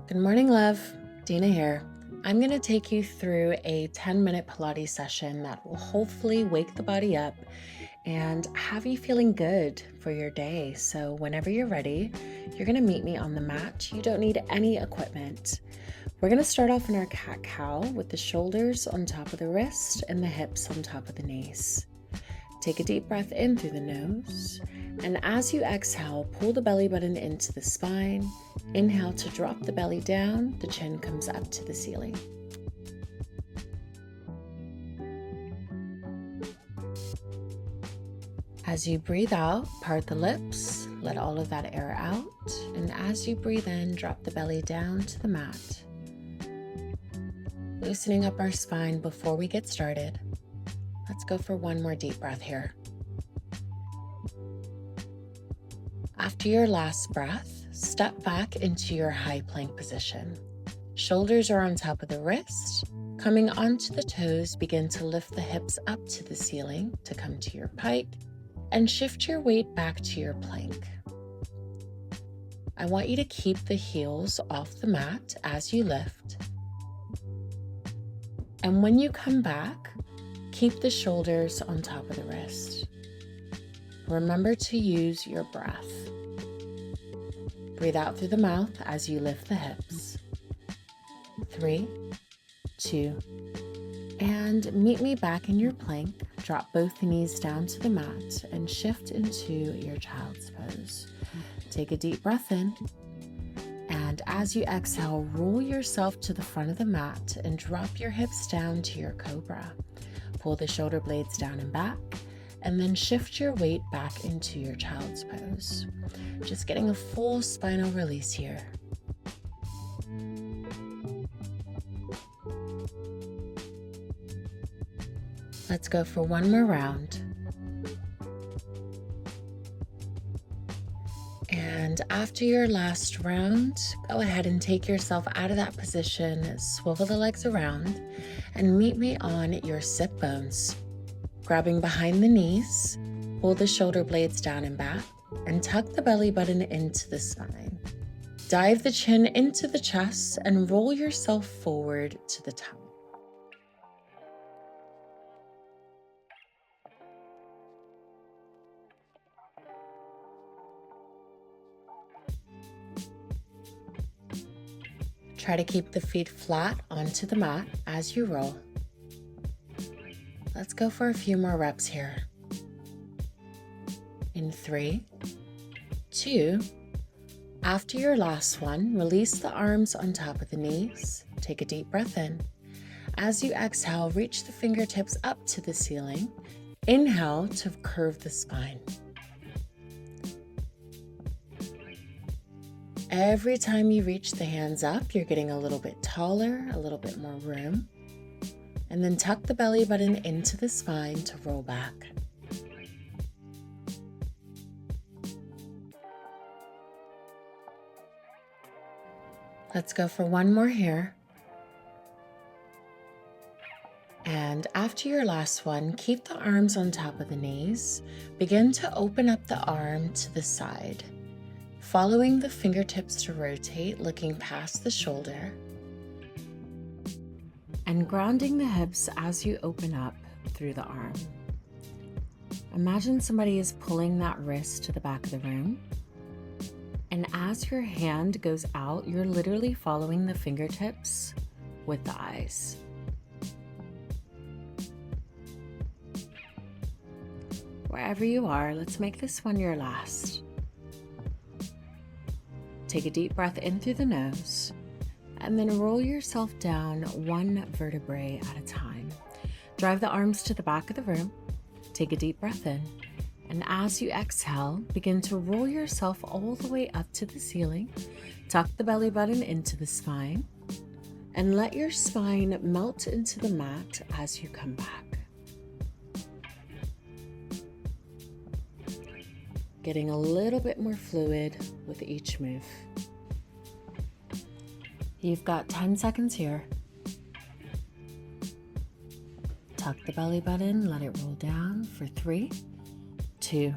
Good morning, love. Deena here. I'm going to take you through a 10-minute Pilates session that will hopefully wake the body up and have you feeling good for your day. So whenever you're ready, you're going to meet me on the mat. You don't need any equipment. We're going to start off in our cat-cow with the shoulders on top of the wrist and the hips on top of the knees. Take a deep breath in through the nose, and as you exhale, pull the belly button into the spine. Inhale to drop the belly down, the chin comes up to the ceiling. As you breathe out, part the lips, let all of that air out, and as you breathe in, drop the belly down to the mat. Loosening up our spine before we get started. Let's go for one more deep breath here. After your last breath, step back into your high plank position. Shoulders are on top of the wrist. Coming onto the toes, begin to lift the hips up to the ceiling to come to your pike and shift your weight back to your plank. I want you to keep the heels off the mat as you lift. And when you come back, keep the shoulders on top of the wrist. Remember to use your breath. Breathe out through the mouth as you lift the hips. 3, 2, and meet me back in your plank. Drop both the knees down to the mat and shift into your child's pose. Take a deep breath in. And as you exhale, roll yourself to the front of the mat and drop your hips down to your cobra. Pull the shoulder blades down and back, and then shift your weight back into your child's pose. Just getting a full spinal release here. Let's go for one more round. And after your last round, go ahead and take yourself out of that position, swivel the legs around, and meet me on your sit bones. Grabbing behind the knees, pull the shoulder blades down and back, and tuck the belly button into the spine. Dive the chin into the chest and roll yourself forward to the top. Try to keep the feet flat onto the mat as you roll. Let's go for a few more reps here. In 3, 2, after your last one, release the arms on top of the knees. Take a deep breath in. As you exhale, reach the fingertips up to the ceiling. Inhale to curve the spine. Every time you reach the hands up, you're getting a little bit taller, a little bit more room. And then tuck the belly button into the spine to roll back. Let's go for one more here. And after your last one, keep the arms on top of the knees. Begin to open up the arm to the side. Following the fingertips to rotate, looking past the shoulder. And grounding the hips as you open up through the arm. Imagine somebody is pulling that wrist to the back of the room. And as your hand goes out, you're literally following the fingertips with the eyes. Wherever you are, let's make this one your last. Take a deep breath in through the nose, and then roll yourself down one vertebrae at a time. Drive the arms to the back of the room. Take a deep breath in, and as you exhale, begin to roll yourself all the way up to the ceiling. Tuck the belly button into the spine, and let your spine melt into the mat as you come back. Getting a little bit more fluid with each move. You've got 10 seconds here. Tuck the belly button, let it roll down for 3, 2.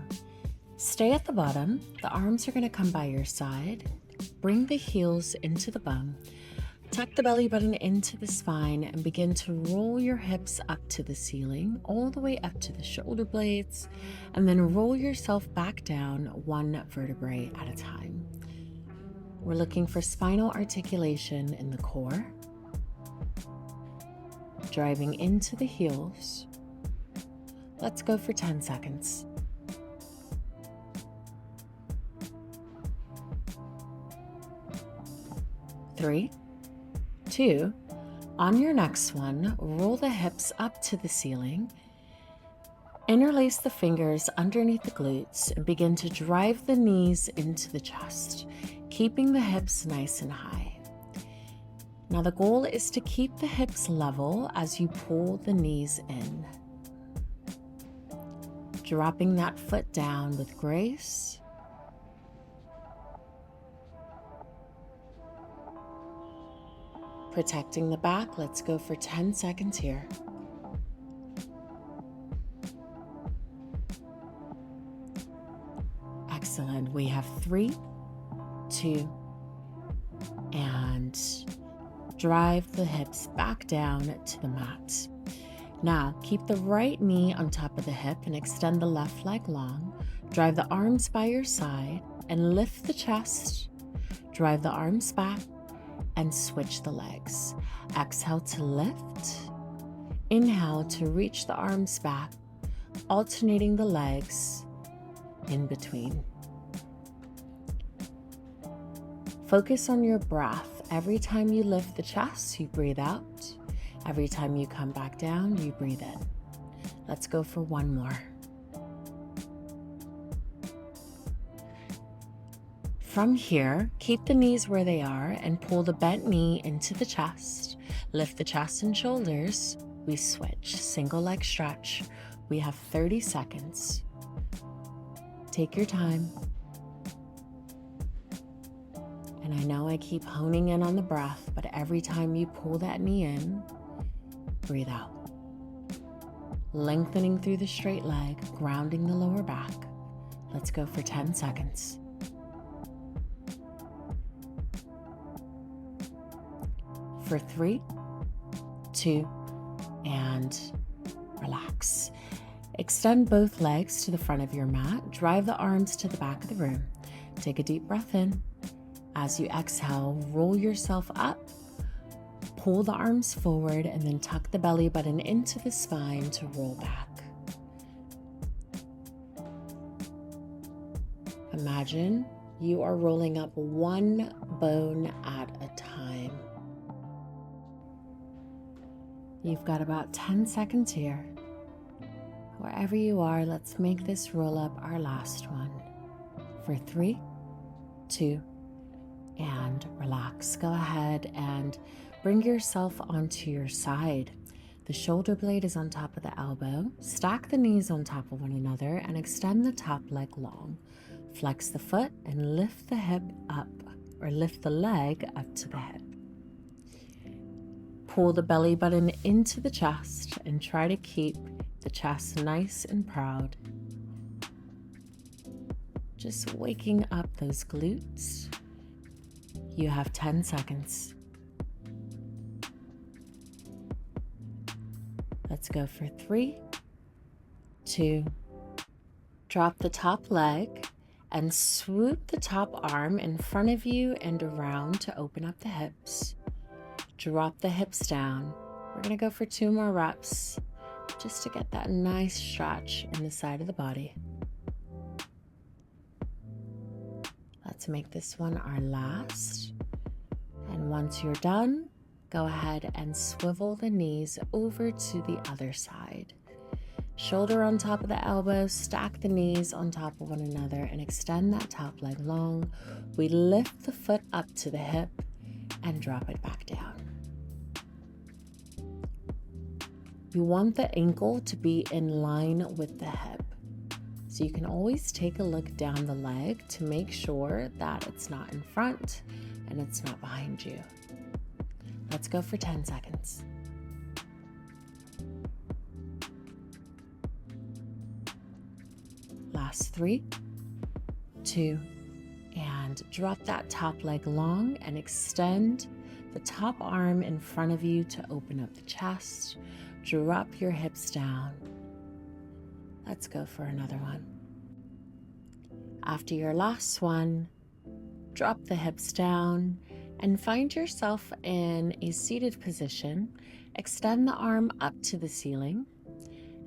Stay at the bottom. The arms are going to come by your side. bring the heels into the bum. Tuck the belly button into the spine and begin to roll your hips up to the ceiling, all the way up to the shoulder blades, and then roll yourself back down one vertebrae at a time. We're looking for spinal articulation in the core, driving into the heels. Let's go for 10 seconds. 3, 2, on your next one, roll the hips up to the ceiling, interlace the fingers underneath the glutes, and begin to drive the knees into the chest, keeping the hips nice and high. Now the goal is to keep the hips level as you pull the knees in. Dropping that foot down with grace. Protecting the back, let's go for 10 seconds here. Excellent. We have 3, 2, and drive the hips back down to the mat. Now, keep the right knee on top of the hip and extend the left leg long. Drive the arms by your side and lift the chest. Drive the arms back and switch the legs. Exhale to lift. Inhale to reach the arms back, alternating the legs in between. Focus on your breath. Every time you lift the chest, you breathe out. Every time you come back down, you breathe in. Let's go for one more. From here, keep the knees where they are and pull the bent knee into the chest. Lift the chest and shoulders. We switch. Single leg stretch. We have 30 seconds. Take your time. And I know I keep honing in on the breath, but every time you pull that knee in, breathe out. Lengthening through the straight leg, grounding the lower back. Let's go for 10 seconds. 3, 2, and relax. Extend both legs to the front of your mat. Drive the arms to the back of the room. Take a deep breath in. As you exhale, roll yourself up. Pull the arms forward and then tuck the belly button into the spine to roll back. Imagine you are rolling up one bone at a time. You've got about 10 seconds here. Wherever you are, let's make this roll up our last one. For 3, 2, and relax. Go ahead and bring yourself onto your side. The shoulder blade is on top of the elbow. Stack the knees on top of one another and extend the top leg long. Flex the foot and lift the hip up, or lift the leg up to the hip. Pull the belly button into the chest and try to keep the chest nice and proud. Just waking up those glutes. You have 10 seconds. Let's go for 3, 2, drop the top leg and swoop the top arm in front of you and around to open up the hips. Drop the hips down. We're gonna go for 2 more reps just to get that nice stretch in the side of the body. Let's make this one our last. And once you're done, go ahead and swivel the knees over to the other side. Shoulder on top of the elbow, stack the knees on top of one another and extend that top leg long. We lift the foot up to the hip and drop it back down. You want the ankle to be in line with the hip. So you can always take a look down the leg to make sure that it's not in front and it's not behind you. Let's go for 10 seconds. Last 3, 2, And drop that top leg long and extend the top arm in front of you to open up the chest. Drop your hips down. Let's go for another one. After your last one, drop the hips down and find yourself in a seated position. Extend the arm up to the ceiling.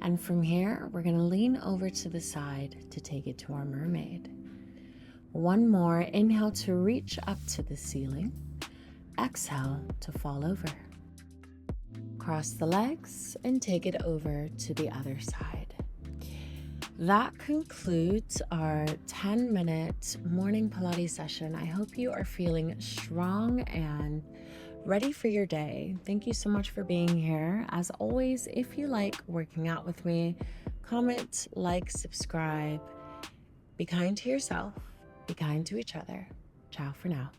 And from here, we're going to lean over to the side to take it to our mermaid. One more. Inhale to reach up to the ceiling. Exhale to fall over. Cross the legs and take it over to the other side. That concludes our 10-minute morning Pilates session. I hope you are feeling strong and ready for your day. Thank you so much for being here. As always, if you like working out with me, comment, like, subscribe. Be kind to yourself. Be kind to each other. Ciao for now.